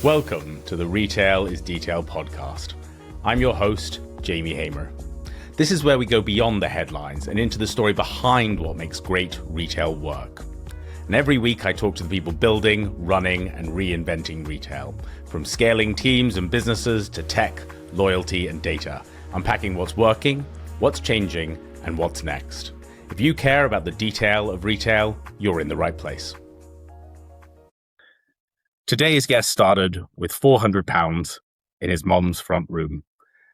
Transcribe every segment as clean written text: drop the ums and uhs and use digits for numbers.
Welcome to the Retail is Detail podcast. I'm your host, Jamie Hamer. This is where we go beyond the headlines and into the story behind what makes great retail work. And every week I talk to the people building, running, and reinventing retail, from scaling teams and businesses to tech, loyalty, and data, unpacking what's working, what's changing, and what's next. If you care about the detail of retail, you're in the right place. Today's guest started with £400 in his mom's front room.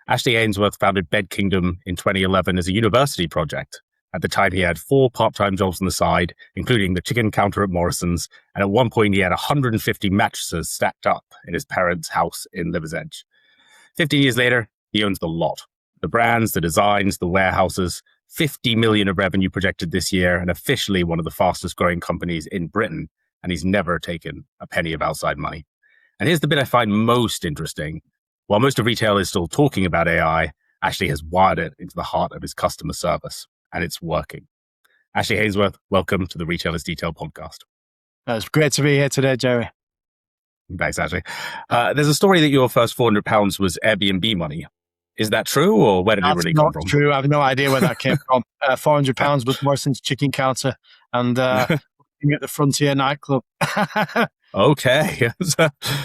Ashley Hainsworth founded Bed Kingdom in 2011 as a university project. At the time, he had 4 part-time jobs on the side, including the chicken counter at Morrison's, and at one point he had 150 mattresses stacked up in his parents' house in Liversedge. 15 years later, he owns the lot. The brands, the designs, the warehouses, 50 million of revenue projected this year, and officially one of the fastest growing companies in Britain. And he's never taken a penny of outside money. And here's the bit I find most interesting. While most of retail is still talking about AI, Ashley has wired it into the heart of his customer service, and it's working. Ashley Hainsworth, welcome to the Retail is Detail podcast. It's great to be here today, Jerry. Thanks, Ashley. There's a story that your first £400 was Airbnb money. Is that true, or where did it really come from? That's not true. I have no idea where that came from. £400 was Morrison's chicken counter, and at the Frontier nightclub. Okay.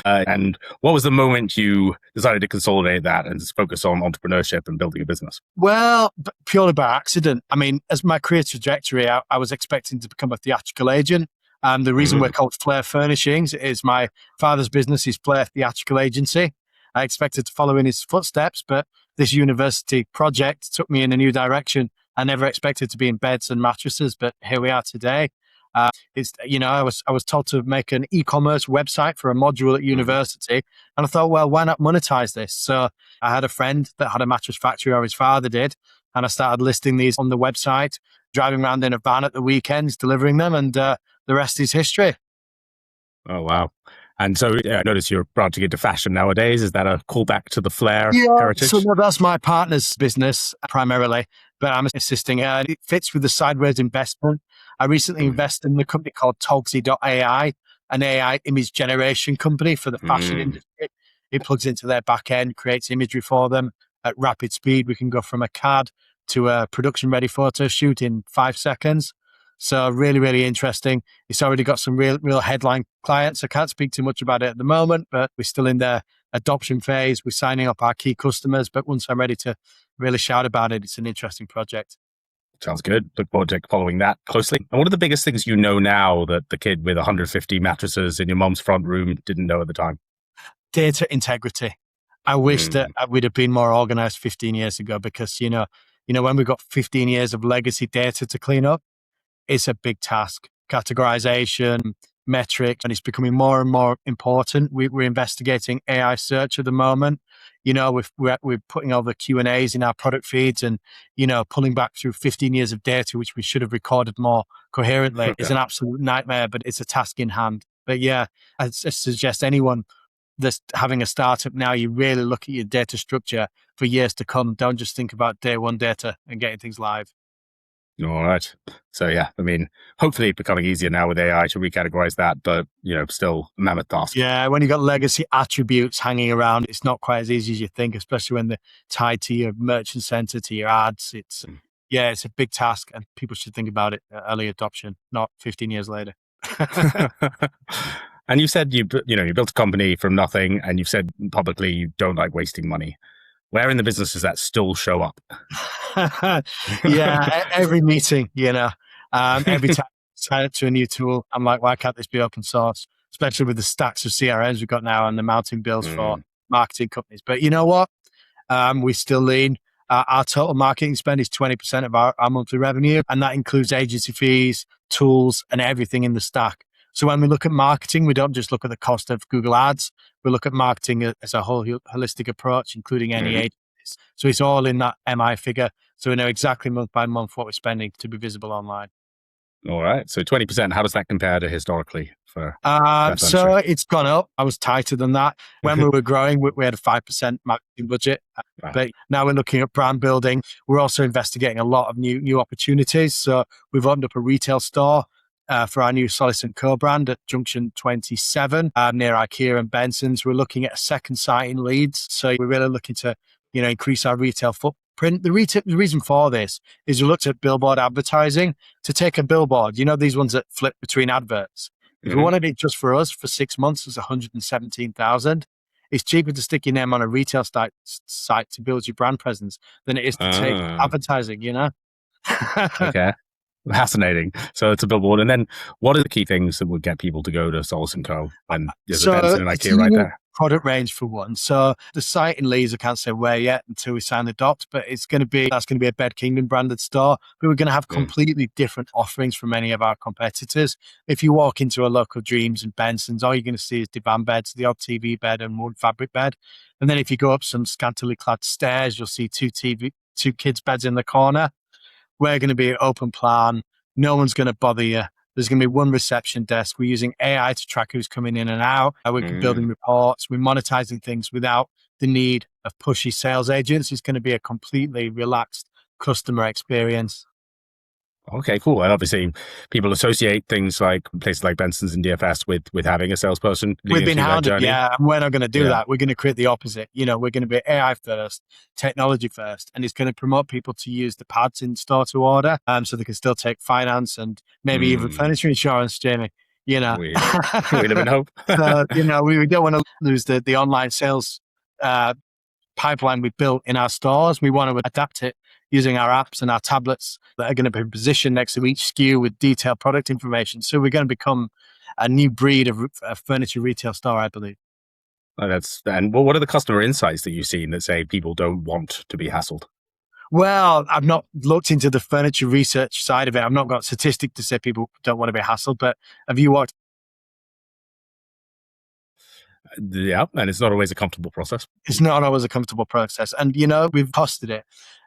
And what was the moment you decided to consolidate that and just focus on entrepreneurship and building a business? Well, purely by accident. I mean, as my career trajectory, I was expecting to become a theatrical agent. And the reason we're called Flair Furnishings is my father's business is Flair Theatrical Agency. I expected to follow in his footsteps, but this university project took me in a new direction. I never expected to be in beds and mattresses, but here we are today. I was told to make an e-commerce website for a module at university, and I thought, well, why not monetize this? So I had a friend that had a mattress factory, or his father did, and I started listing these on the website, driving around in a van at the weekends, delivering them, and the rest is history. Oh, wow. And so I notice you're branching into fashion nowadays. Is that a callback to the Flair heritage? So that's my partner's business primarily, but I'm assisting her. It fits with the sideways investment. I recently invested in a company called Talksy.ai, an AI image generation company for the fashion industry. It plugs into their back end, creates imagery for them at rapid speed. We can go from a CAD to a production-ready photo shoot in 5 seconds. So really, really interesting. It's already got some real headline clients. I can't speak too much about it at the moment, but we're still in the adoption phase. We're signing up our key customers, but once I'm ready to really shout about it, it's an interesting project. Sounds good. Look forward to following that closely. And what are the biggest things you know now that the kid with 150 mattresses in your mom's front room didn't know at the time? Data integrity. I wish that we'd have been more organized 15 years ago, because, you know, when we've got 15 years of legacy data to clean up, it's a big task. Categorization, metrics, and it's becoming more and more important. We're investigating AI search at the moment. We're putting all the Q&As in our product feeds, and, pulling back through 15 years of data, which we should have recorded more coherently, is an absolute nightmare, but it's a task in hand. But yeah, I suggest anyone that's having a startup now, you really look at your data structure for years to come. Don't just think about day one data and getting things live. All right. So yeah, I mean, hopefully becoming easier now with AI to recategorize that, but, still a mammoth task. Yeah, when you've got legacy attributes hanging around, it's not quite as easy as you think, especially when they're tied to your merchant center, to your ads. It's a big task, and people should think about it early adoption, not 15 years later. And you said you built a company from nothing, and you've said publicly you don't like wasting money. Where in the business does that still show up? Yeah, every meeting, every time I sign up to a new tool, I'm like, why can't this be open source? Especially with the stacks of CRMs we've got now and the mounting bills for marketing companies. But you know what? We still lean. Our total marketing spend is 20% of our monthly revenue, and that includes agency fees, tools, and everything in the stack. So when we look at marketing, we don't just look at the cost of Google Ads. We look at marketing as a whole holistic approach, including any agencies. So it's all in that MI figure. So we know exactly month by month what we're spending to be visible online. All right. So 20%, how does that compare to historically? So it's gone up. I was tighter than that. When we were growing, we had a 5% marketing budget. Right. But now we're looking at brand building. We're also investigating a lot of new opportunities. So we've opened up a retail store for our new Solis & Co brand at Junction 27 near IKEA and Benson's. We're looking at a second site in Leeds. So we're really looking to, increase our retail footprint. The reason for this is we looked at billboard advertising. To take a billboard, these ones that flip between adverts. If we wanted it just for us for 6 months, it's 117,000. It's cheaper to stick your name on a retail site to build your brand presence than it is to take advertising, Okay. Fascinating. So it's a billboard. And then what are the key things that would get people to go to Solis & Co? And there's a Benson and IKEA right there. Product range for one. So the site in Leeds, I can't say where yet until we sign the docs, but that's going to be a Bed Kingdom branded store. But we're going to have completely different offerings from many of our competitors. If you walk into a local Dreams and Benson's, all you're going to see is divan beds, the odd TV bed and one fabric bed. And then if you go up some scantily clad stairs, you'll see two kids beds in the corner. We're going to be open plan. No one's going to bother you. There's going to be one reception desk. We're using AI to track who's coming in and out. We're building reports. We're monetizing things without the need of pushy sales agents. It's going to be a completely relaxed customer experience. Okay, cool. And obviously, people associate things like places like Benson's and DFS with having a salesperson. We've been hounded, and we're not going to do that. We're going to create the opposite. We're going to be AI first, technology first, and it's going to promote people to use the pads in store to order, so they can still take finance and maybe even furniture insurance, Jamie. We live in hope. So, we don't want to lose the online sales pipeline we built in our stores. We want to adapt it using our apps and our tablets that are going to be positioned next to each SKU with detailed product information. So we're going to become a new breed of furniture retail store, I believe. And what are the customer insights that you've seen that say people don't want to be hassled? Well, I've not looked into the furniture research side of it. I've not got statistics to say people don't want to be hassled, but have you watched? Yeah, and it's not always a comfortable process. It's not always a comfortable process. And, we've costed it.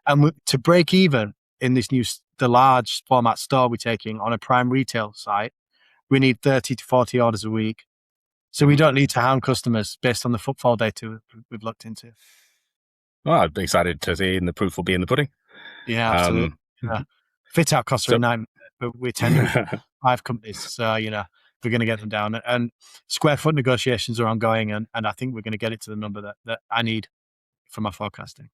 And to break even in the large format store we're taking on a prime retail site, we need 30 to 40 orders a week. So we don't need to hound customers based on the footfall data we've looked into. Well, I'm excited to see, and the proof will be in the pudding. Yeah, absolutely. Fit out costs are a nightmare, but we're tendering 5 companies. So, we're going to get them down. And square foot negotiations are ongoing, and I think we're going to get it to the number that I need for my forecasting.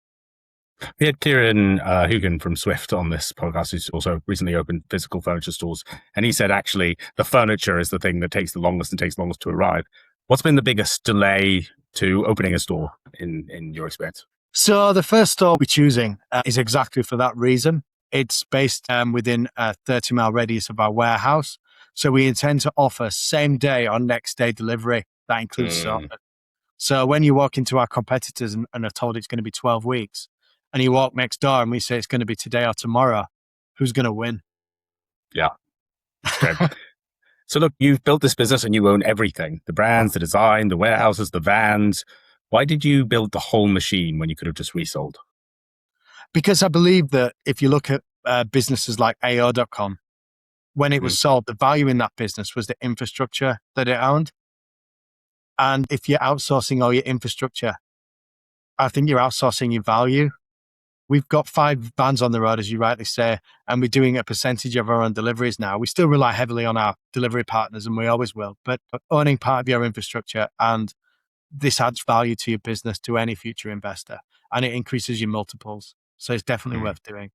We had Kieran Hugan from Swift on this podcast, who's also recently opened physical furniture stores. And he said, actually, the furniture is the thing that takes the longest and takes longest to arrive. What's been the biggest delay to opening a store in your experience? So the first store we're choosing is exactly for that reason. It's based within a 30-mile radius of our warehouse. So we intend to offer same day or next day delivery. That includes assortment. So when you walk into our competitors and are told it's going to be 12 weeks, and you walk next door and we say it's going to be today or tomorrow, who's going to win? Yeah. Okay. So look, you've built this business and you own everything, the brands, the design, the warehouses, the vans. Why did you build the whole machine when you could have just resold? Because I believe that if you look at businesses like AO.com, when it was sold, the value in that business was the infrastructure that it owned. And if you're outsourcing all your infrastructure, I think you're outsourcing your value. We've got 5 vans on the road, as you rightly say, and we're doing a percentage of our own deliveries now. We still rely heavily on our delivery partners, and we always will. But owning part of your infrastructure, and this adds value to your business, to any future investor, and it increases your multiples. So it's definitely worth doing.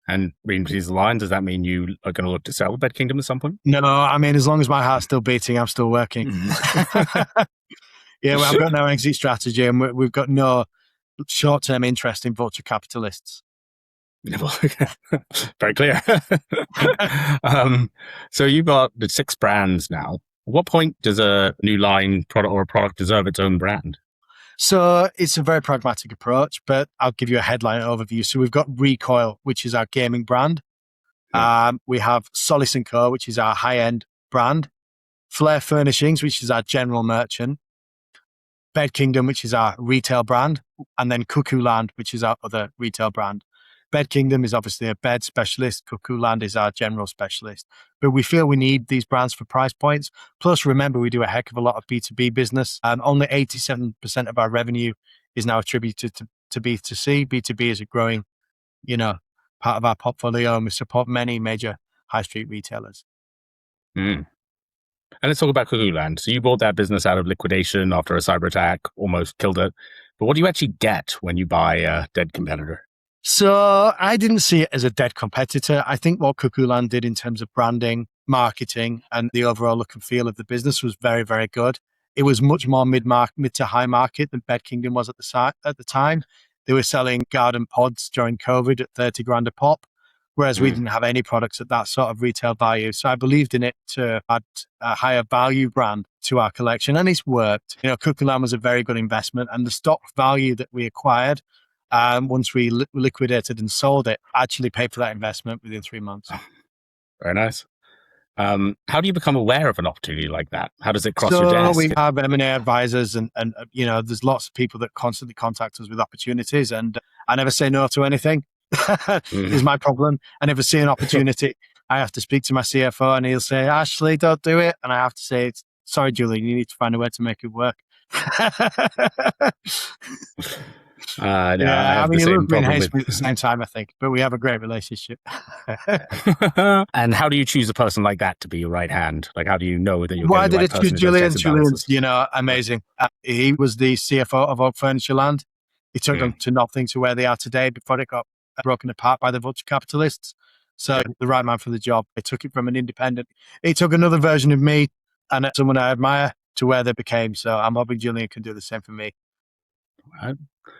And reading between the lines, does that mean you are going to look to sell Bed Kingdom at some point? No, I mean, as long as my heart's still beating, I'm still working. Yeah, well, I've got no exit strategy, and we've got no short-term interest in vulture capitalists. Very clear. So you've got the 6 brands now. At what point does a new line product or a product deserve its own brand? So it's a very pragmatic approach, but I'll give you a headline overview. So we've got Recoil, which is our gaming brand. We have Solis & Co., which is our high-end brand. Flair Furnishings, which is our general merchant. Bed Kingdom, which is our retail brand. And then Cuckooland, which is our other retail brand. Bed Kingdom is obviously a bed specialist. Cuckooland is our general specialist. But we feel we need these brands for price points. Plus, remember, we do a heck of a lot of B2B business. Only 87% of our revenue is now attributed to B2C. B2B is a growing, part of our portfolio, and we support many major high street retailers. Mm. And let's talk about Cuckooland. So you bought that business out of liquidation after a cyber attack, almost killed it. But what do you actually get when you buy a dead competitor? So I didn't see it as a dead competitor. I think what Cuckooland did in terms of branding, marketing, and the overall look and feel of the business was very, very good. It was much more mid to high market than Bed Kingdom was at the time. They were selling garden pods during COVID at 30 grand a pop, whereas we didn't have any products at that sort of retail value. So I believed in it to add a higher value brand to our collection, and it's worked. Cuckooland was a very good investment, and the stock value that we acquired once we liquidated and sold it, actually paid for that investment within 3 months. Very nice. How do you become aware of an opportunity like that? How does it cross your desk? We have M&A advisors and there's lots of people that constantly contact us with opportunities, and I never say no to anything. Is my problem. I never see an opportunity. I have to speak to my CFO and he'll say, Ashley, don't do it. And I have to say, sorry, Julian, you need to find a way to make it work. I have the same problem at the same time, I think, but we have a great relationship. And how do you choose a person like that to be your right hand? Like, how do you know that you're Why getting the did right I choose person? Julian's, amazing. He was the CFO of Oak Furnitureland. He took them to nothing to where they are today before it got broken apart by the vulture capitalists. So the right man for the job. They took it from an independent. He took another version of me and someone I admire to where they became. So I'm hoping Julian can do the same for me. Right.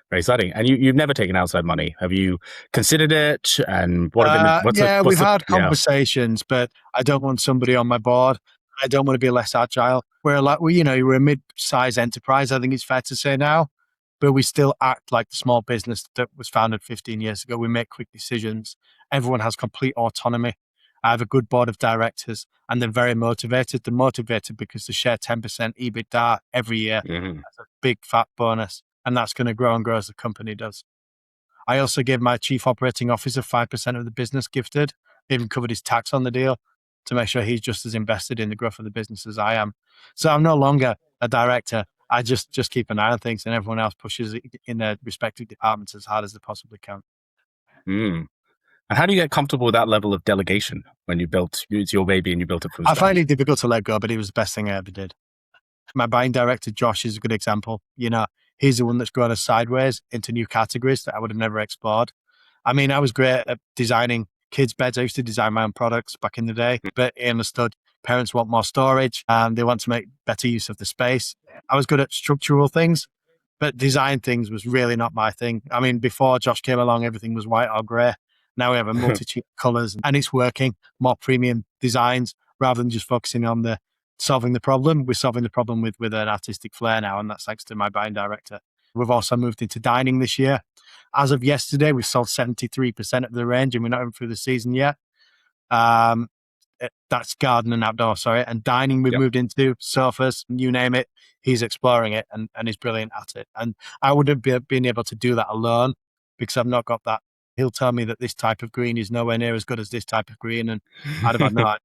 Very exciting. And you've never taken outside money. Have you considered it? And what have been we've had conversations, but I don't want somebody on my board. I don't want to be less agile. We're a mid-size enterprise, I think it's fair to say now, but we still act like the small business that was founded 15 years ago. We make quick decisions. Everyone has complete autonomy. I have a good board of directors and they're very motivated. They're motivated because they share 10% EBITDA every year. That's a big fat bonus. And that's going to grow and grow as the company does. I also gave my chief operating officer 5% of the business gifted, even covered his tax on the deal to make sure he's just as invested in the growth of the business as I am. So I'm no longer a director. I just keep an eye on things and everyone else pushes in their respective departments as hard as they possibly can. And how do you get comfortable with that level of delegation when it's your baby and you built it from scratch? I find it difficult to let go, but it was the best thing I ever did. My buying director, Josh, is a good example. He's the one that's grown us sideways into new categories that I would have never explored. I mean, I was great at designing kids' beds. I used to design my own products back in the day, but he understood parents want more storage and they want to make better use of the space. I was good at structural things, but design things was really not my thing. I mean, before Josh came along, everything was white or grey. Now we have a multitude of colours and it's working, more premium designs rather than just focusing on solving the problem. We're solving the problem with an artistic flair now, and that's thanks to my buying director. We've also moved into dining this year. As of yesterday, we've sold 73% of the range, and we're not even through the season yet. That's garden and outdoor, sorry. And dining, we've moved into sofas, you name it. He's exploring it, and he's brilliant at it. And I wouldn't have been able to do that alone because I've not got that. He'll tell me that this type of green is nowhere near as good as this type of green, and I'd have had no idea.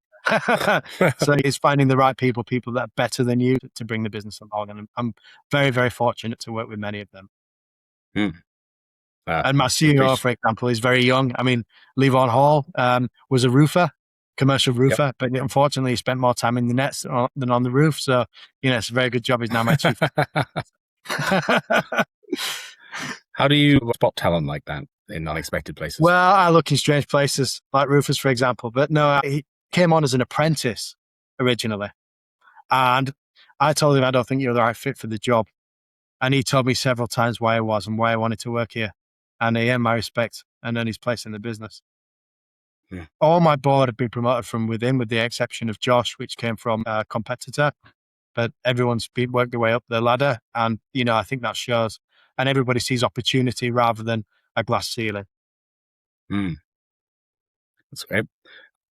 So it's finding the right people that are better than you to bring the business along. And I'm very, very fortunate to work with many of them. And my CEO, for example, is very young. I mean, Levon Hall was a roofer, commercial roofer, but unfortunately he spent more time in the nets than on the roof. So, it's a very good job. He's now my chief. How do you spot talent like that in unexpected places? Well, I look in strange places, like roofers, for example. But no, he came on as an apprentice originally. And I told him, I don't think you're the right fit for the job. And he told me several times why I was and why I wanted to work here. And he earned my respect and earned his place in the business. All my board have been promoted from within, with the exception of Josh, which came from a competitor. But everyone's worked their way up the ladder. And, I think that shows. And everybody sees opportunity rather than a glass ceiling. That's great.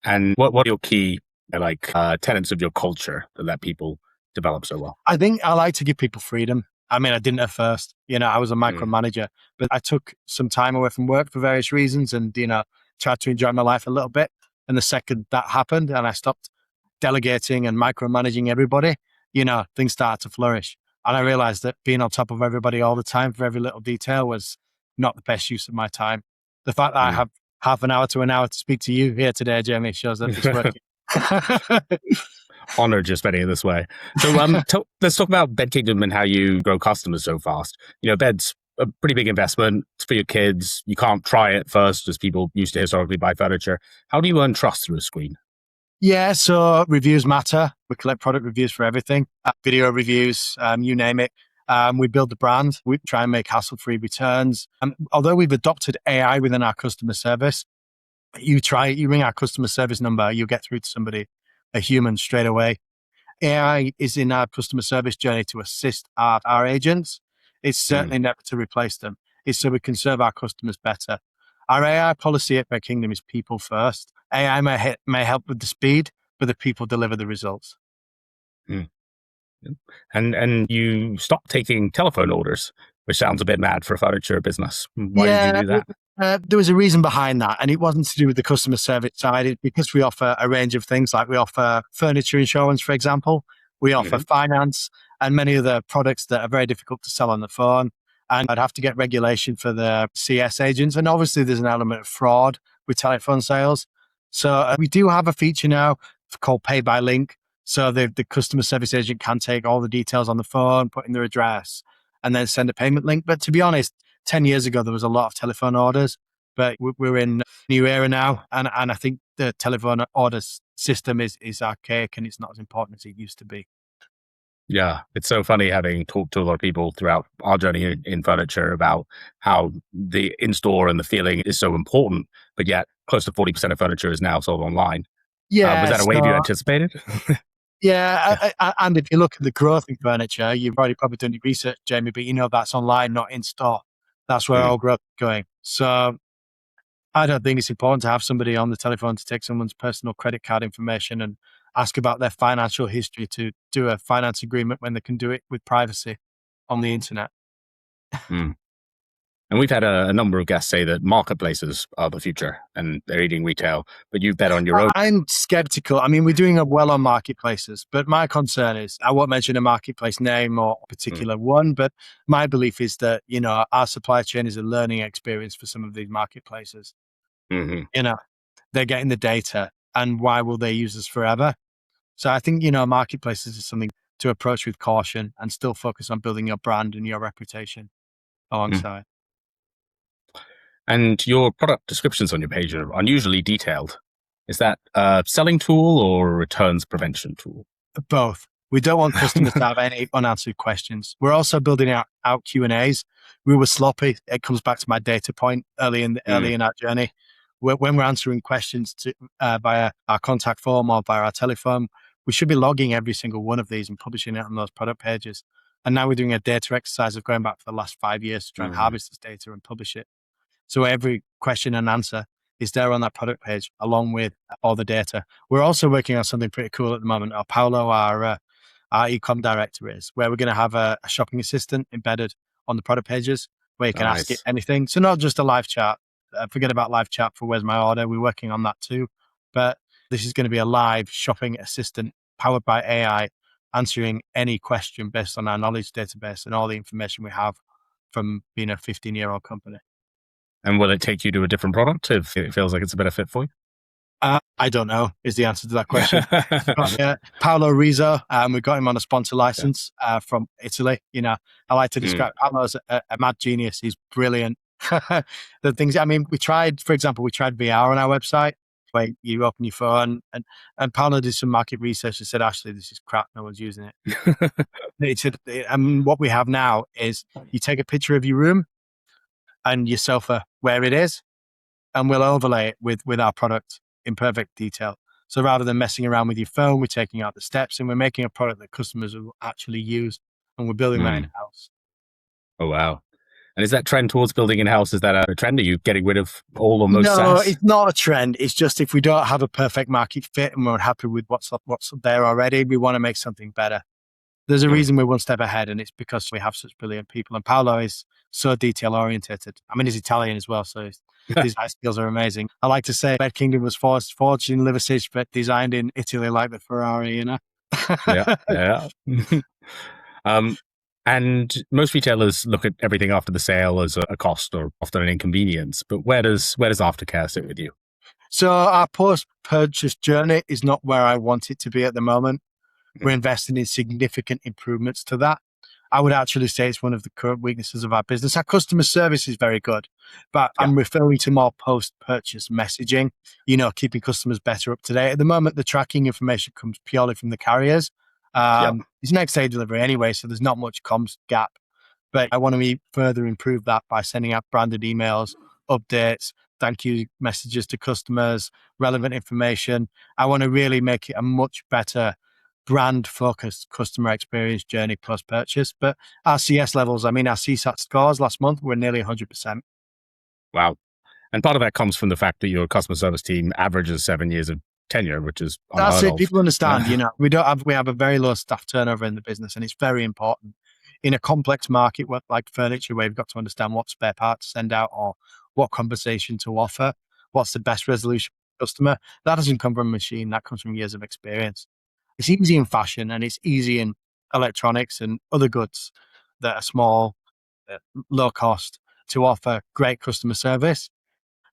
And what are your key tenets of your culture that people develop so well? I think I like to give people freedom. I mean, I didn't at first. I was a micromanager, but I took some time away from work for various reasons and, tried to enjoy my life a little bit. And the second that happened and I stopped delegating and micromanaging everybody, things started to flourish. And I realized that being on top of everybody all the time for every little detail was not the best use of my time. The fact that I have half an hour to an hour to speak to you here today, Jamie. Shows that it's working. Honored just spending it this way. So let's talk about Bed Kingdom and how you grow customers so fast. Bed's a pretty big investment. It's for your kids. You can't try it first, as people used to historically buy furniture. How do you earn trust through a screen? Yeah, so reviews matter. We collect product reviews for everything, video reviews, you name it. We build the brand. We try and make hassle-free returns. Although we've adopted AI within our customer service, you ring our customer service number, you get through to somebody, a human, straight away. AI is in our customer service journey to assist our agents. It's certainly never to replace them. It's so we can serve our customers better. Our AI policy at Bed Kingdom is people first. AI may help with the speed, but the people deliver the results. Mm. And you stopped taking telephone orders, which sounds a bit mad for a furniture business. Why did you do that? There was a reason behind that, and it wasn't to do with the customer service side. It's because we offer a range of things, like we offer furniture insurance, for example. We offer finance and many other products that are very difficult to sell on the phone. And I'd have to get regulation for the CS agents. And obviously, there's an element of fraud with telephone sales. So we do have a feature now called Pay by Link. So the customer service agent can take all the details on the phone, put in their address, and then send a payment link. But to be honest, 10 years ago, there was a lot of telephone orders, but we're in a new era now. And I think the telephone orders system is archaic and it's not as important as it used to be. Yeah, it's so funny having talked to a lot of people throughout our journey in furniture about how the in-store and the feeling is so important, but yet close to 40% of furniture is now sold online. Yeah. Was that a wave you anticipated? Yeah, and if you look at the growth in furniture, you've already probably done your research, Jamie, but that's online, not in store. That's where all growth is going. So I don't think it's important to have somebody on the telephone to take someone's personal credit card information and ask about their financial history to do a finance agreement when they can do it with privacy on the internet. And we've had a number of guests say that marketplaces are the future and they're eating retail, but you bet on your own. I'm skeptical. I mean, we're doing well on marketplaces, but my concern is, I won't mention a marketplace name or a particular one, but my belief is that, our supply chain is a learning experience for some of these marketplaces. They're getting the data, and why will they use us forever? So I think, marketplaces is something to approach with caution and still focus on building your brand and your reputation alongside. And your product descriptions on your page are unusually detailed. Is that a selling tool or a returns prevention tool? Both. We don't want customers to have any unanswered questions. We're also building out Q&As. We were sloppy. It comes back to my data point early in our journey. When we're answering questions via our contact form or via our telephone, we should be logging every single one of these and publishing it on those product pages. And now we're doing a data exercise of going back for the last 5 years to try and harvest this data and publish it. So every question and answer is there on that product page, along with all the data. We're also working on something pretty cool at the moment. Paolo, our e-com director, is where we're going to have a shopping assistant embedded on the product pages where you can ask it anything. So not just a live chat. Forget about live chat for where's my order. We're working on that too. But this is going to be a live shopping assistant powered by AI, answering any question based on our knowledge database and all the information we have from being a 15-year-old company. And will it take you to a different product if it feels like it's a better fit for you? I don't know is the answer to that question. Paolo Rizzo, we got him on a sponsor license from Italy. I like to describe Paolo as a mad genius. He's brilliant. The things, we tried VR on our website where you open your phone and Paolo did some market research and said, actually, this is crap. No one's using it. He said, what we have now is you take a picture of your room and your sofa where it is, and we'll overlay it with our product in perfect detail. So rather than messing around with your phone, we're taking out the steps and we're making a product that customers will actually use, and we're building that in-house. Oh, wow. And is that trend towards building in-house, is that a trend? Are you getting rid of all or most SaaS? No, it's not a trend. It's just if we don't have a perfect market fit and we're happy with what's there already, we want to make something better. There's a reason we're one step ahead, and it's because we have such brilliant people. And Paolo is so detail-oriented. He's Italian as well, so his skills are amazing. I like to say Bed Kingdom was forged in Liversidge, but designed in Italy like the Ferrari, Yeah. And most retailers look at everything after the sale as a cost or often an inconvenience. But where does aftercare sit with you? So our post-purchase journey is not where I want it to be at the moment. We're Mm. investing in significant improvements to that. I would actually say it's one of the current weaknesses of our business. Our customer service is very good, but Yeah. I'm referring to more post-purchase messaging, keeping customers better up to date. At the moment, the tracking information comes purely from the carriers. Yeah. It's next day delivery anyway, so there's not much comms gap. But I want to further improve that by sending out branded emails, updates, thank you messages to customers, relevant information. I want to really make it a much better brand focused customer experience journey post purchase. But our CS levels, our CSAT scores last month were nearly 100%. Wow. And part of that comes from the fact that your customer service team averages 7 years of tenure, which is That's unheard it. of. People understand, we have a very low staff turnover in the business, and it's very important in a complex market like furniture, where you've got to understand what spare parts to send out or what conversation to offer, what's the best resolution for the customer. That doesn't come from a machine. That comes from years of experience. It's easy in fashion and it's easy in electronics and other goods that are small, low cost to offer great customer service.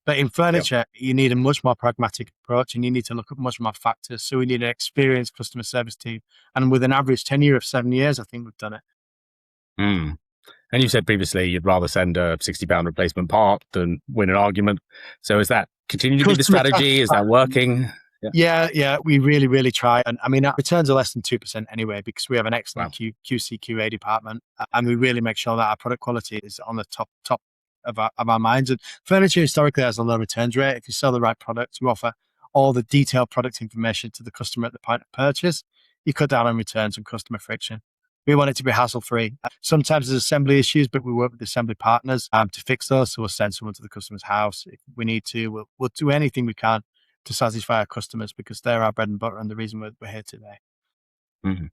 But in Yep. furniture, you need a much more pragmatic approach and you need to look at much more factors. So we need an experienced customer service team. And with an average tenure of 7 years, I think we've done it. Mm. And you said previously you'd rather send a £60 replacement part than win an argument. So is that continuing to be the Customer strategy? Is that satisfaction. working? Yeah, we really, really try. And our returns are less than 2% anyway, because we have an excellent Wow. QC, QA department. And we really make sure that our product quality is on the top of our minds. And furniture historically has a low returns rate. If you sell the right product, you offer all the detailed product information to the customer at the point of purchase, you cut down on returns and customer friction. We want it to be hassle-free. Sometimes there's assembly issues, but we work with assembly partners to fix those. So we'll send someone to the customer's house if we need to. We'll do anything we can to satisfy our customers, because they're our bread and butter and the reason we're here today. Mm.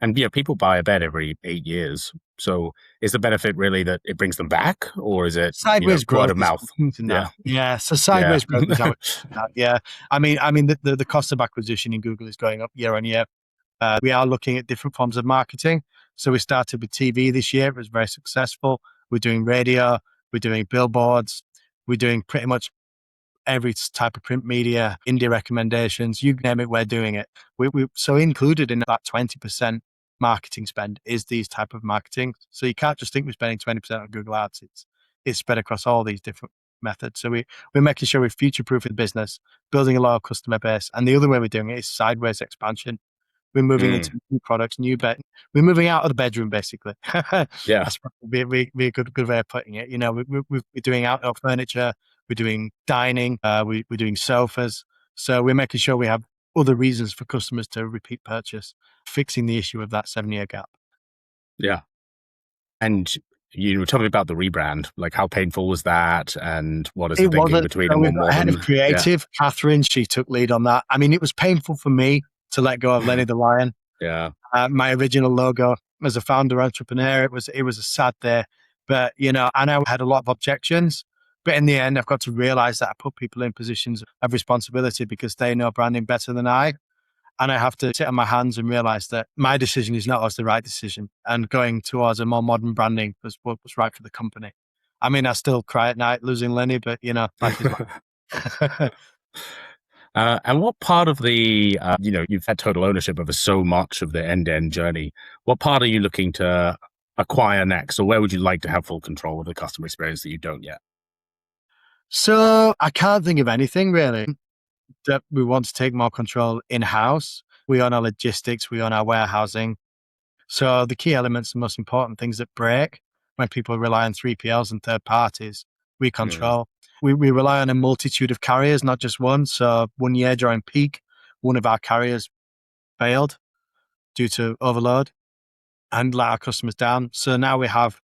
And people buy a bed every 8 years. So is the benefit really that it brings them back, or is it Sideways word growth of is mouth? Yeah. yeah. So Yeah. sideways growth is how it. Yeah, the cost of acquisition in Google is going up year on year. We are looking at different forms of marketing. So we started with TV this year. It was very successful. We're doing radio. We're doing billboards. We're doing pretty much every type of print media, indie recommendations, you name it, we're doing it. We so included in that 20% marketing spend is these type of marketing. So you can't just think we're spending 20% on Google Ads. It's spread across all these different methods. So we're making sure we're future-proofing the business, building a loyal customer base. And the other way we're doing it is sideways expansion. We're moving into new products, we're moving out of the bedroom, basically. Yeah. That's probably be a good way of putting it. We're doing outdoor furniture, we're doing dining, we're doing sofas. So we're making sure we have other reasons for customers to repeat purchase, fixing the issue of that 7-year gap. Yeah. And you were telling me about the rebrand. Like, how painful was that? And what is the It thinking wasn't. between a So more we've got a head of modern? Yeah. creative, Catherine. She took lead on that. It was painful for me to let go of Lenny the Lion. Yeah. My original logo as a founder entrepreneur. It was a sad day, but I know I had a lot of objections. But in the end, I've got to realize that I put people in positions of responsibility because they know branding better than I. And I have to sit on my hands and realize that my decision is not always the right decision. And going towards a more modern branding was what was right for the company. I still cry at night losing Lenny, but life is life. And what part of the, you've had total ownership over so much of the end-to-end journey. What part are you looking to acquire next? Or where would you like to have full control of the customer experience that you don't yet? So I can't think of anything really that we want to take more control in-house. We own our logistics, we own our warehousing. So the key elements, the most important things that break when people rely on 3PLs and third parties, we Mm. control. We rely on a multitude of carriers, not just one. So one year during peak, one of our carriers failed due to overload and let our customers down. So now we have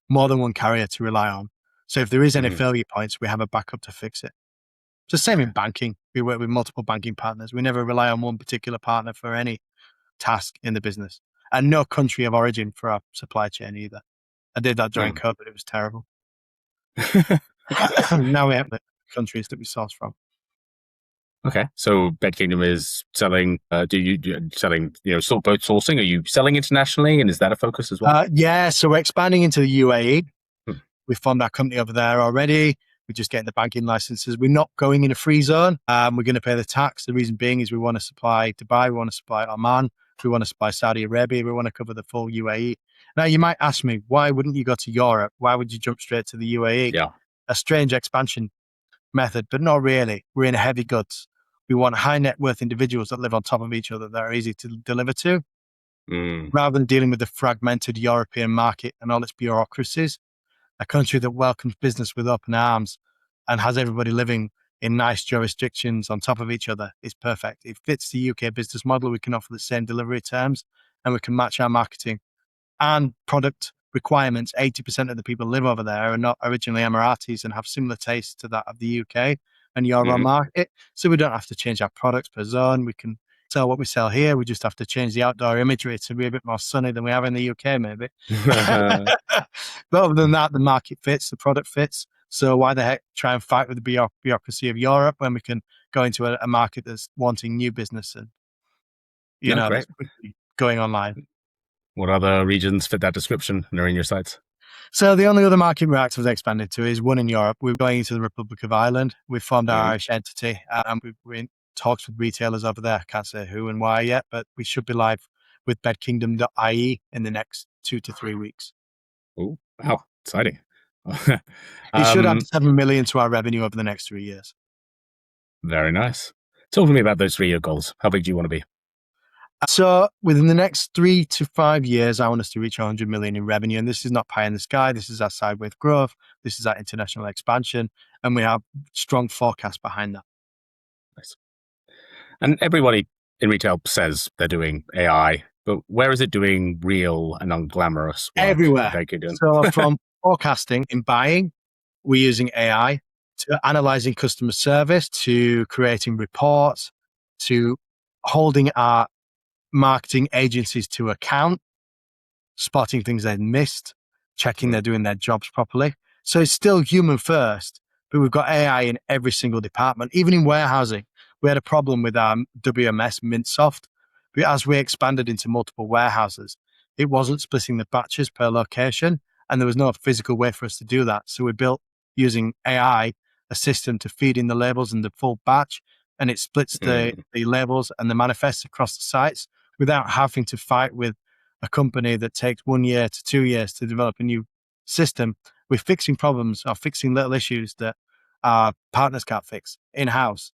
more than one carrier to rely on. So if there is any Mhm. failure points, we have a backup to fix it. It's the same in banking. We work with multiple banking partners. We never rely on one particular partner for any task in the business, and no country of origin for our supply chain either. I did that during Mm. COVID. It was terrible. Now we have the countries that we source from. Okay, so Bed Kingdom is selling. Selling? Boat sourcing? Are you selling internationally, and is that a focus as well? Yeah, so we're expanding into the UAE. Hmm. We've formed our company over there already. We're just getting the banking licenses. We're not going in a free zone. We're going to pay the tax. The reason being is we want to supply Dubai, we want to supply Oman, we want to supply Saudi Arabia, we want to cover the full UAE. Now, you might ask me, why wouldn't you go to Europe? Why would you jump straight to the UAE? Yeah. A strange expansion method, but not really. We're in heavy goods. We want high net worth individuals that live on top of each other that are easy to deliver to, rather than dealing with the fragmented European market and all its bureaucracies. A country that welcomes business with open arms and has everybody living in nice jurisdictions on top of each other is perfect. It fits the UK business model. We can offer the same delivery terms and we can match our marketing and product requirements. 80% of the people live over there are not originally Emiratis and have similar tastes to that of the UK and Euro market. So we don't have to change our products per zone. We can sell what we sell here. We just have to change the outdoor imagery to be a bit more sunny than we have in the UK, maybe. But other than that, the market fits, the product fits. So why the heck try and fight with the bureaucracy of Europe when we can go into a market that's wanting new business and, Great. that's going online. What other regions fit that description and are in your sights? So the only other market we're actively expanding to is one in Europe. We're going into the Republic of Ireland. We've formed our Irish entity and we're in talks with retailers over there. I can't say who and why yet, but we should be live with bedkingdom.ie in the next 2 to 3 weeks. Oh, wow. Exciting. It should add 7 million to our revenue over the next 3 years. Very nice. Talk to me about those 3-year goals. How big do you want to be? So within the next 3 to 5 years, I want us to reach 100 million in revenue. And this is not pie in the sky. This is our sideways growth. This is our international expansion. And we have strong forecasts behind that. Nice. And everybody in retail says they're doing AI, but where is it doing real and unglamorous work? Everywhere. So from forecasting in buying, we're using AI, to analyzing customer service, to creating reports, to holding our marketing agencies to account, spotting things they've missed, checking they're doing their jobs properly. So it's still human first, but we've got AI in every single department. Even in warehousing, we had a problem with our WMS MintSoft, but as we expanded into multiple warehouses, it wasn't splitting the batches per location, and there was no physical way for us to do that. So we built, using AI, a system to feed in the labels in the full batch, and it splits the labels and the manifests across the sites without having to fight with a company that takes 1 year to 2 years to develop a new system. We're fixing problems or fixing little issues that our partners can't fix in-house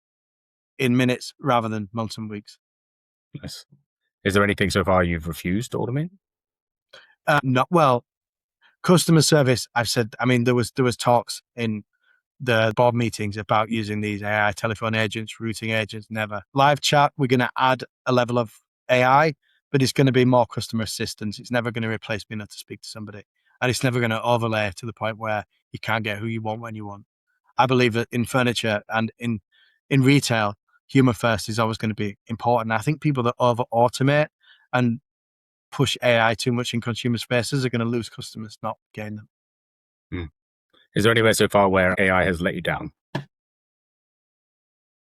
in minutes rather than months and weeks. Nice. Is there anything so far you've refused to automate? Well, customer service, I've said, there was talks in the board meetings about using these AI telephone agents, routing agents, never. Live chat, we're going to add a level of AI, but it's going to be more customer assistance. It's never going to replace being able to speak to somebody. And it's never going to overlay to the point where you can't get who you want when you want. I believe that in furniture and in retail, human first is always going to be important. I think people that over automate and push AI too much in consumer spaces are going to lose customers, not gain them. Is there anywhere so far where AI has let you down?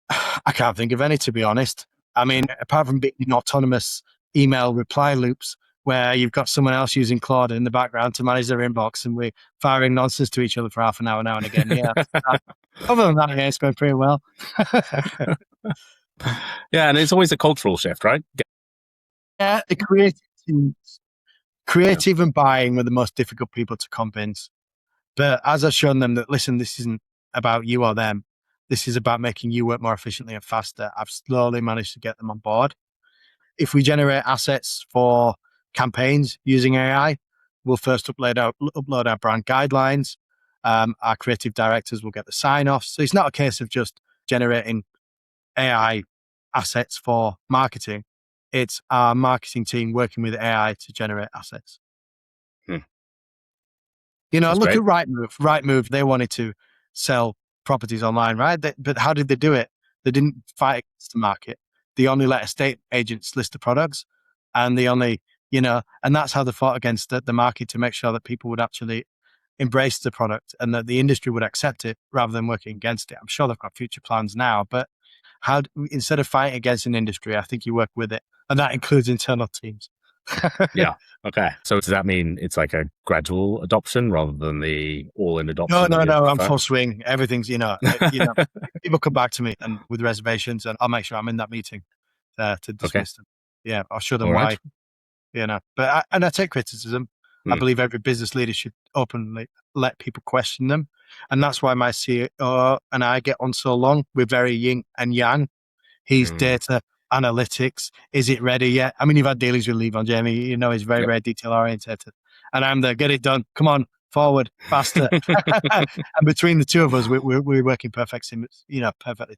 I can't think of any, to be honest. Apart from being autonomous email reply loops where you've got someone else using Claude in the background to manage their inbox and we're firing nonsense to each other for half an hour now and again. Yeah. Other than that, yeah, it's going pretty well. Yeah, and it's always a cultural shift, right? Yeah, the creative and buying were the most difficult people to convince. But as I've shown them that, listen, this isn't about you or them. This is about making you work more efficiently and faster. I've slowly managed to get them on board. If we generate assets for campaigns using AI, we'll first upload our brand guidelines. Our creative directors will get the sign-offs. So it's not a case of just generating AI assets for marketing. It's our marketing team working with AI to generate assets. That's look great. at Rightmove. Rightmove, they wanted to sell properties online, right? But how did they do it? They didn't fight against the market. They only let estate agents list the products, and they only, and that's how they fought against the market to make sure that people would actually embrace the product and that the industry would accept it rather than working against it. I'm sure they've got future plans now, but instead of fighting against an industry, I think you work with it. And that includes internal teams. Yeah. Okay. So does that mean it's like a gradual adoption rather than the all-in No, adoption that no, you no. I'm prefer? full swing. Everything's, people come back to me and with reservations, and I'll make sure I'm in that meeting to Okay. dismiss them. Yeah, I'll show them All why. right. But I take criticism. I Hmm. believe every business leader should openly let people question them, and that's why my CEO and I get on so long. We're very yin and yang. He's Hmm. data analytics. Is it ready yet? I mean, you've had dealings with Levon, Jamie. He's very, Yep. very detail oriented. And I'm there, get it done. Come on, forward, faster. And between the two of us, we're working perfectly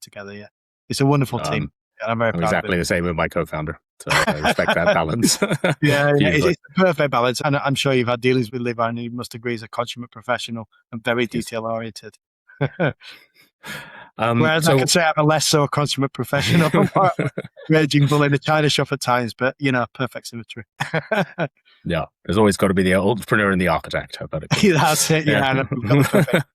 together. Yeah. It's a wonderful team. And I'm very I'm proud of it. exactly the same with my co-founder. So I respect that balance. Yeah, it's Hugely. a perfect balance. And I'm sure you've had dealings with Levon, and you must agree he's a consummate professional and very Yes. detail oriented. Whereas I So could say I'm a less so consummate professional, raging bull in a China shop at times, but perfect symmetry. yeah, there's always got to be the entrepreneur and the architect. How about it? That's it. Yeah, and we've got the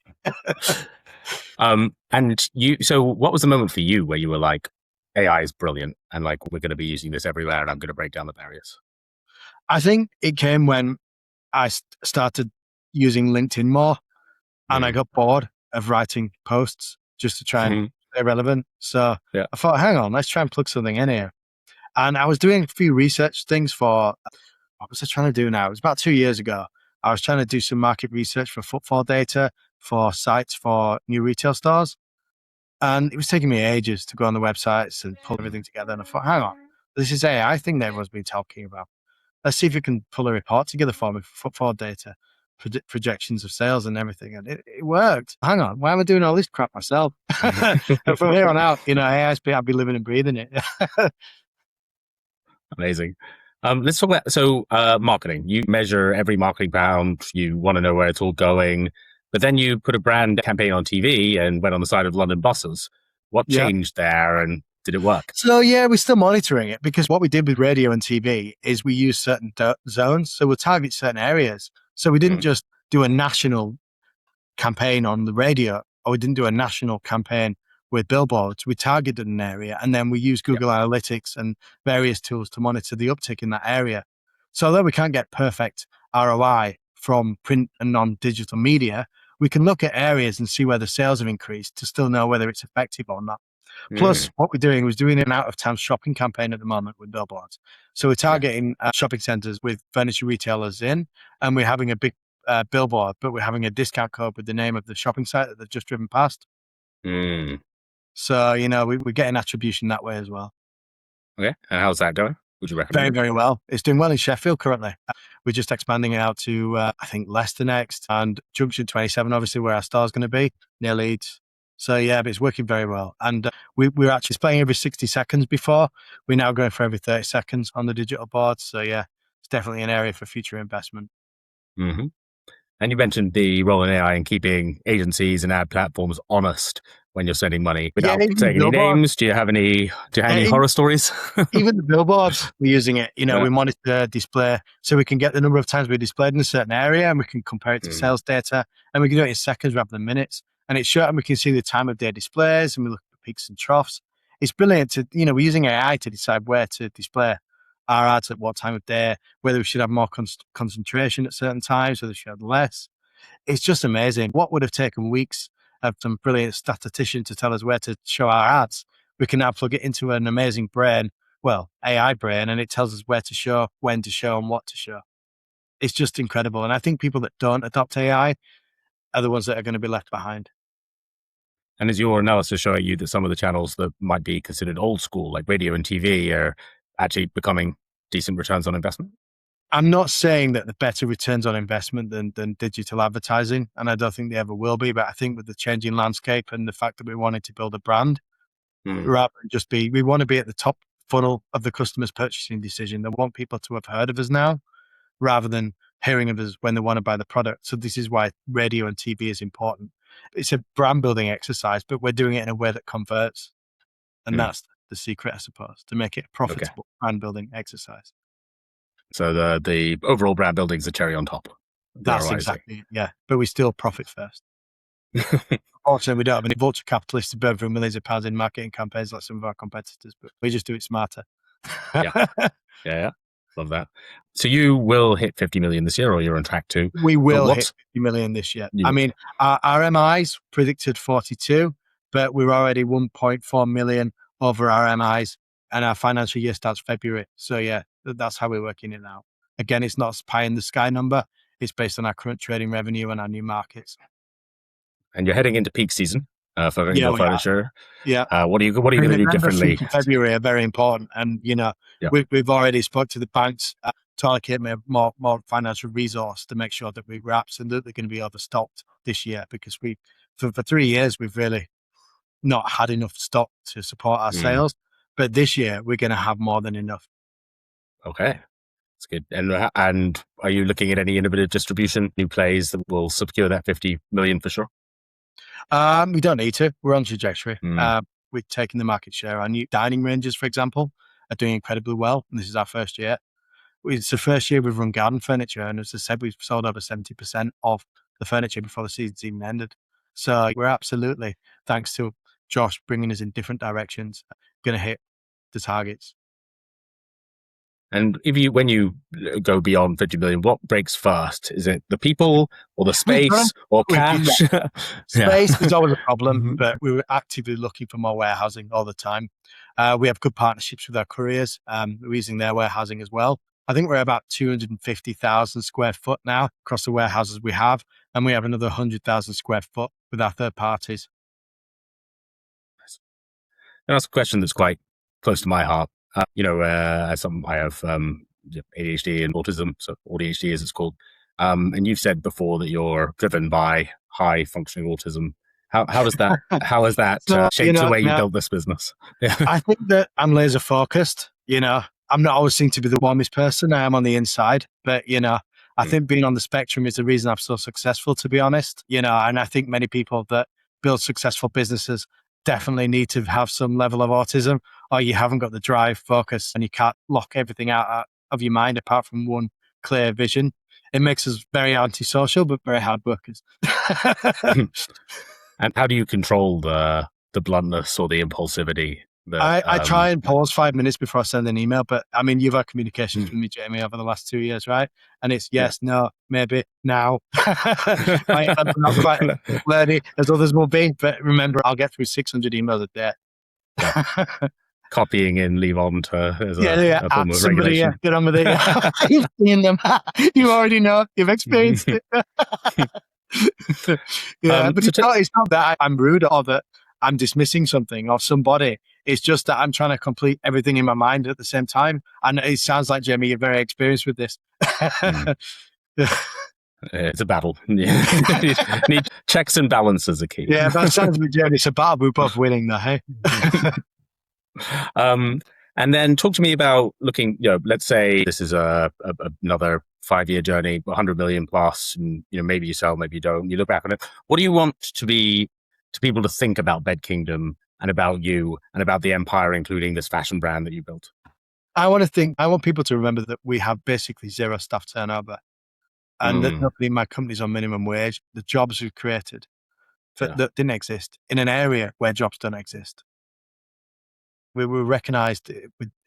perfect. So what was the moment for you where you were like, AI is brilliant and like we're going to be using this everywhere and I'm going to break down the barriers? I think it came when I started using LinkedIn more, and I got bored of writing posts just to try and stay relevant. So Yeah. I thought, hang on, let's try and plug something in here. And I was doing a few research things for, what was I trying to do now? It was about 2 years ago. I was trying to do some market research for footfall data for sites for new retail stores. And it was taking me ages to go on the websites and pull everything together. And I thought, hang on, this is AI thing that everyone's been talking about. Let's see if we can pull a report together for me for footfall data, projections of sales and everything. And it worked. Hang on, why am I doing all this crap myself? And from here on out, AI's I'll be living and breathing it. Amazing. Let's talk about marketing. You measure every marketing pound. You want to know where it's all going, but then you put a brand campaign on TV and went on the side of London buses. What Yeah. changed there, and did it work? So yeah, we're still monitoring it, because what we did with radio and TV is we use certain zones. So we'll target certain areas. So we didn't just do a national campaign on the radio, or we didn't do a national campaign with billboards. We targeted an area, and then we use Google Analytics and various tools to monitor the uptick in that area. So although we can't get perfect ROI from print and non-digital media, we can look at areas and see where the sales have increased to still know whether it's effective or not. Plus, what we're doing was doing an out-of-town shopping campaign at the moment with billboards. So we're targeting shopping centres with furniture retailers in, and we're having a big billboard, but we're having a discount code with the name of the shopping site that they've just driven past. So, we're getting attribution that way as well. Okay. And how's that going? Would you recommend Very, it? very well. It's doing well in Sheffield currently. We're just expanding it out to, I think, Leicester next, and Junction 27, obviously, where our store's going to be, near Leeds. So, yeah, but it's working very well. And we're actually displaying every 60 seconds before. We're now going for every 30 seconds on the digital boards. So, yeah, it's definitely an area for future investment. Mm-hmm. And you mentioned the role in AI in keeping agencies and ad platforms honest when you're spending money. Without saying any names, do you have any horror stories? Even the billboards, we're using it. We monitor display, so we can get the number of times we displayed in a certain area, and we can compare it to sales data, and we can do it in seconds rather than minutes. And it's short, and we can see the time of day displays, and we look at peaks and troughs. It's brilliant to, we're using AI to decide where to display our ads at what time of day, whether we should have more concentration at certain times, whether we should have less. It's just amazing. What would have taken weeks of some brilliant statistician to tell us where to show our ads, we can now plug it into an amazing brain, AI brain, and it tells us where to show, when to show, and what to show. It's just incredible. And I think people that don't adopt AI are the ones that are going to be left behind. And is your analysis showing you that some of the channels that might be considered old school, like radio and TV, are actually becoming decent returns on investment? I'm not saying that the better returns on investment than digital advertising, and I don't think they ever will be, but I think with the changing landscape and the fact that we wanted to build a brand, rather than just we want to be at the top funnel of the customer's purchasing decision. They want people to have heard of us now, rather than hearing of us when they want to buy the product. So this is why radio and TV is important. It's a brand building exercise, but we're doing it in a way that converts. And that's the secret, I suppose, to make it a profitable brand building exercise. So the overall brand building is a cherry on top. That's exactly it, yeah. But we still profit first. Unfortunately, we don't have any vulture capitalists to burn through millions of pounds in marketing campaigns like some of our competitors, but we just do it smarter. Yeah. Love that. So you will hit 50 million this year, or you're on track to? We will hit 50 million this year. I mean, our RMIs predicted 42, but we're already 1.4 million over our RMIs, and our financial year starts February. So yeah, that's how we're working it now. Again, it's not a pie in the sky number. It's based on our current trading revenue and our new markets. And you're heading into peak season for indoor furniture. Yeah. What are you going to do differently? February are very important, and we've already spoke to the banks to allocate more financial resource to make sure that we're absolutely going to be overstocked this year, because for 3 years we've really not had enough stock to support our sales, but this year we're going to have more than enough. Okay. That's good. And are you looking at any innovative distribution, new plays that will secure that 50 million for sure? We don't need to. We're on trajectory. We're taking the market share. Our new dining ranges, for example, are doing incredibly well. And this is our first year. It's the first year we've run garden furniture. And as I said, we've sold over 70% of the furniture before the season's even ended. So we're absolutely, thanks to Josh bringing us in different directions, going to hit the targets. And when you go beyond 50 million, what breaks first? Is it the people or the space or cash? Space is always a problem, but we were actively looking for more warehousing all the time. We have good partnerships with our couriers. We're using their warehousing as well. I think we're about 250,000 square foot now across the warehouses we have, and we have another 100,000 square foot with our third parties. And that's a question that's quite close to my heart. I have ADHD and autism, so ADHD as it's called. And you've said before that you're driven by high functioning autism. How has that shaped the way you build this business? I think that I'm laser focused. I'm not always seen to be the warmest person. I am on the inside, but I think being on the spectrum is the reason I'm so successful, to be honest. And I think many people that build successful businesses definitely need to have some level of autism, or you haven't got the drive, focus, and you can't lock everything out of your mind apart from one clear vision. It makes us very antisocial, but very hard workers. And how do you control the bluntness or the impulsivity? I try and pause 5 minutes before I send an email, but I mean, you've had communications with me, Jamie, over the last 2 years, right? And it's yes, no, maybe, now. I'm not quite learning as others will be, but remember, I'll get through 600 emails a day. Copying in, leave on to a form of regulation. Get on with it. You've seen them. You already know. You've experienced it. But it's not that I'm rude or that I'm dismissing something or somebody. It's just that I'm trying to complete everything in my mind at the same time. And it sounds like, Jamie, you're very experienced with this. It's a battle. Need checks and balances are key. Yeah, that sounds like Jamie. It's a battle. We're both winning now, hey? And then talk to me about looking, let's say this is another 5-year journey, 100 million plus, and maybe you sell, maybe you don't. You look back on it. What do you want to people to think about Bed Kingdom and about you and about the empire, including this fashion brand that you built? I want people to remember that we have basically zero staff turnover, and that nobody in my company's on minimum wage. The jobs we've created that didn't exist in an area where jobs don't exist. We were recognised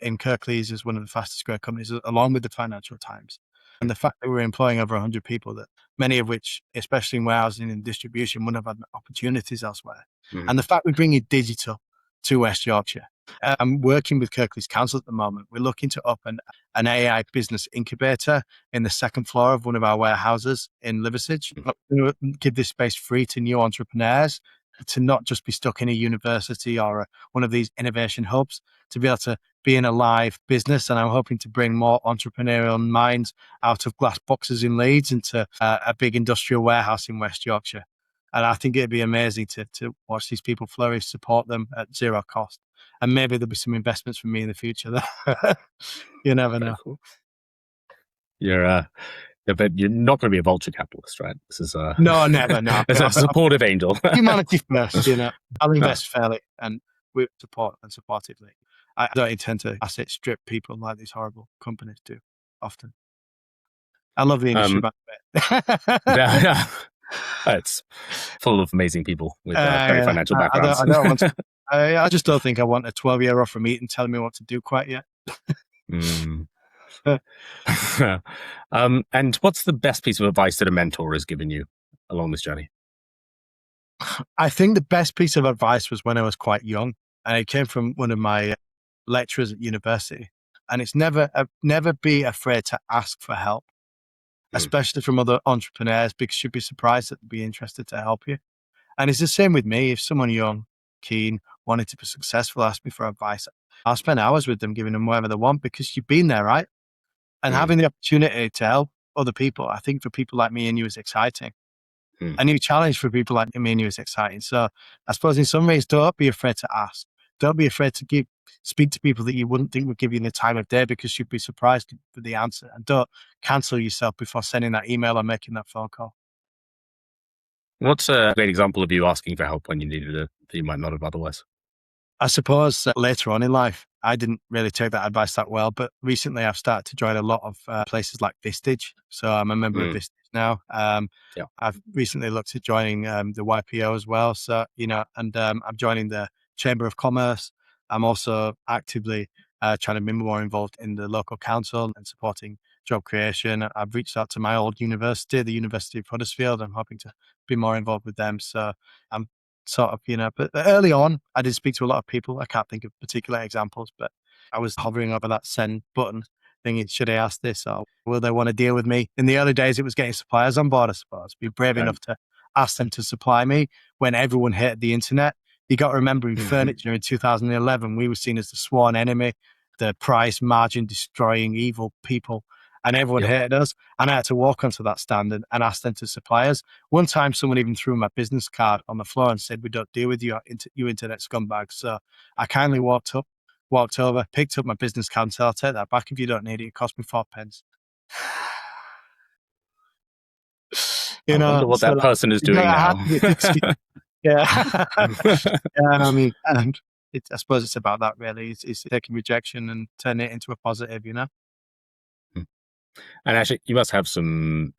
in Kirklees as one of the fastest growing companies, along with the Financial Times. And the fact that we're employing over 100 people, that many of which, especially in warehousing and distribution, wouldn't have had opportunities elsewhere. And the fact we're bringing digital to West Yorkshire. I'm working with Kirklees Council at the moment. We're looking to open an AI business incubator in the second floor of one of our warehouses in Liversedge. Give this space free to new entrepreneurs, to not just be stuck in a university or one of these innovation hubs, to be able to be in a live business. And I'm hoping to bring more entrepreneurial minds out of glass boxes in Leeds into a big industrial warehouse in West Yorkshire. And I think it'd be amazing to watch these people flourish, support them at zero cost. And maybe there'll be some investments from me in the future. You never know. Cool. But you're not going to be a vulture capitalist, right? This is no, never. No, it's a supportive angel. Humanity first, I'll invest fairly and with support and supportively. I don't intend to asset strip people like these horrible companies do often. I love the industry, by the way. It's full of amazing people with very financial backgrounds. I don't want to. I just don't think I want a 12-year-old from Eton telling me what to do quite yet. And what's the best piece of advice that a mentor has given you along this journey? I think the best piece of advice was when I was quite young, and it came from one of my lecturers at university. And it's never be afraid to ask for help, especially from other entrepreneurs, because you'd be surprised that they'd be interested to help you. And it's the same with me. If someone young, keen, wanted to be successful, asked me for advice, I'll spend hours with them, giving them whatever they want, because you've been there, right? And having the opportunity to help other people, I think for people like me and you is exciting. A new challenge for people like me and you is exciting. So I suppose in some ways, don't be afraid to ask. Don't be afraid to speak to people that you wouldn't think would give you the time of day, because you'd be surprised for the answer. And don't cancel yourself before sending that email or making that phone call. What's a great example of you asking for help when you needed it that you might not have otherwise? I suppose later on in life, I didn't really take that advice that well, but recently I've started to join a lot of places like Vistage. So I'm a member of Vistage now. I've recently looked at joining the YPO as well. So, and I'm joining the Chamber of Commerce. I'm also actively trying to be more involved in the local council and supporting job creation. I've reached out to my old university, the University of Huddersfield. I'm hoping to be more involved with them. So I'm sort of, but early on, I did speak to a lot of people. I can't think of particular examples, but I was hovering over that send button thinking, should I ask this or will they want to deal with me? In the early days, it was getting suppliers on board, I suppose. Be brave enough to ask them to supply me when everyone hated the internet. You got to remember in furniture in 2011, we were seen as the sworn enemy, the price margin destroying evil people. And everyone hated us. And I had to walk onto that stand and ask them to supply us. One time, someone even threw my business card on the floor and said, "We don't deal with you, you internet scumbags." So I kindly walked over, picked up my business card and said, "I'll take that back if you don't need it. It cost me 4 pence." I wonder what that person is doing now. I mean, and I suppose it's about that really. It's taking rejection and turning it into a positive, And actually, you must have some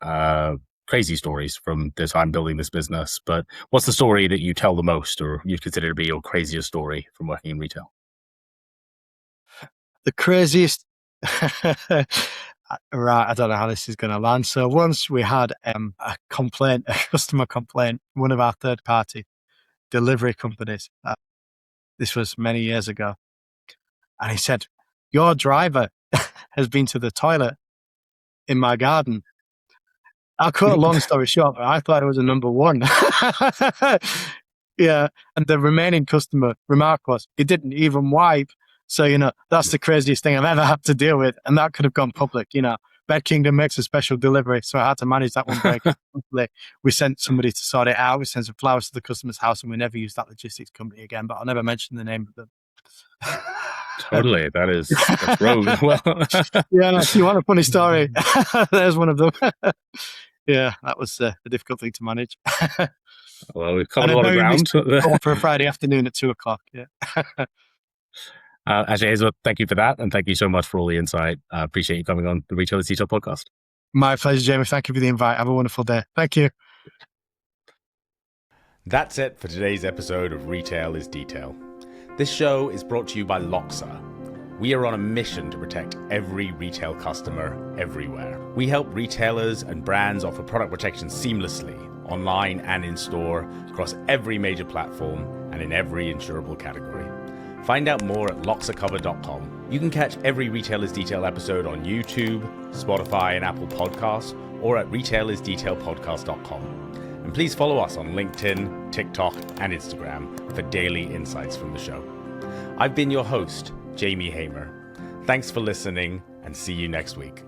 crazy stories from the time building this business, but what's the story that you tell the most or you consider to be your craziest story from working in retail? The craziest, right, I don't know how this is going to land. So once we had a customer complaint, one of our third-party delivery companies. This was many years ago. And he said, "Your driver has been to the toilet in my garden." I'll cut a long story short, but I thought it was a number one. Yeah. And the remaining customer remark was, "He didn't even wipe." So, that's the craziest thing I've ever had to deal with. And that could have gone public. Bed Kingdom makes a special delivery. So I had to manage that one very carefully. We sent somebody to sort it out. We sent some flowers to the customer's house and we never used that logistics company again, but I'll never mention the name of them. Totally. That's rogue. Well, yeah, if you want a funny story, there's one of them. Yeah, that was a difficult thing to manage. Well, we've covered a lot of ground. For a Friday afternoon at 2:00. Yeah. Actually, Hainsworth, thank you for that. And thank you so much for all the insight. I appreciate you coming on the Retail is Detail podcast. My pleasure, Jamie. Thank you for the invite. Have a wonderful day. Thank you. That's it for today's episode of Retail is Detail. This show is brought to you by Loxa. We are on a mission to protect every retail customer everywhere. We help retailers and brands offer product protection seamlessly, online and in store, across every major platform and in every insurable category. Find out more at loxacover.com. You can catch every Retail is Detail episode on YouTube, Spotify and Apple Podcasts, or at retailisdetailpodcast.com. And please follow us on LinkedIn, TikTok, and Instagram for daily insights from the show. I've been your host, Jamie Hamer. Thanks for listening, and see you next week.